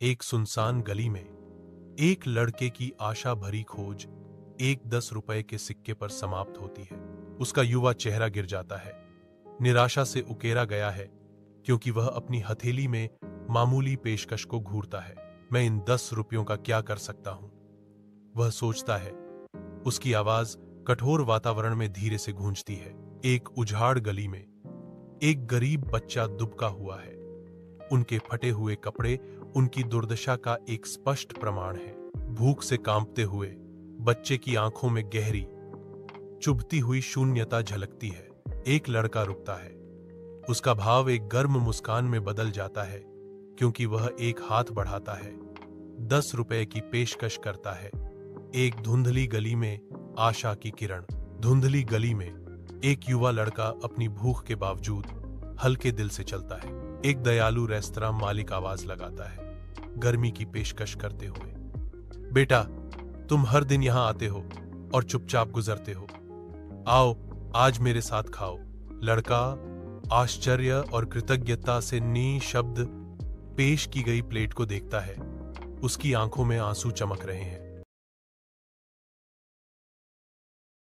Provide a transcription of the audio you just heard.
एक सुनसान गली में एक लड़के की आशा भरी खोज एक 10 रुपए के सिक्के पर समाप्त होती है। उसका युवा चेहरा गिर जाता है, निराशा से उकेरा गया है, क्योंकि वह अपनी हथेली में मामूली पेशकश को घूरता है। मैं इन 10 रुपयों का क्या कर सकता हूं, वह सोचता है। उसकी आवाज कठोर वातावरण में धीरे से गूंजती है। एक उजाड़ गली में एक गरीब बच्चा दुबका हुआ है। उनके फटे हुए कपड़े उनकी दुर्दशा का एक स्पष्ट प्रमाण है। भूख से कांपते हुए बच्चे की आंखों में गहरी, चुभती हुई शून्यता झलकती है। एक लड़का रुकता है। उसका भाव एक गर्म मुस्कान में बदल जाता है, क्योंकि वह एक हाथ बढ़ाता है, 10 रुपए की पेशकश करता है। एक धुंधली गली में आशा की किरण। धुंधली गली में एक युवा लड़का अपनी भूख के बावजूद हल्के दिल से चलता है। एक दयालु रेस्तरां मालिक आवाज लगाता है, गर्मी की पेशकश करते हुए, बेटा, तुम हर दिन यहां आते हो और चुपचाप गुजरते हो। आओ, आज मेरे साथ खाओ। लड़का आश्चर्य और कृतज्ञता से निःशब्द पेश की गई प्लेट को देखता है। उसकी आंखों में आंसू चमक रहे हैं।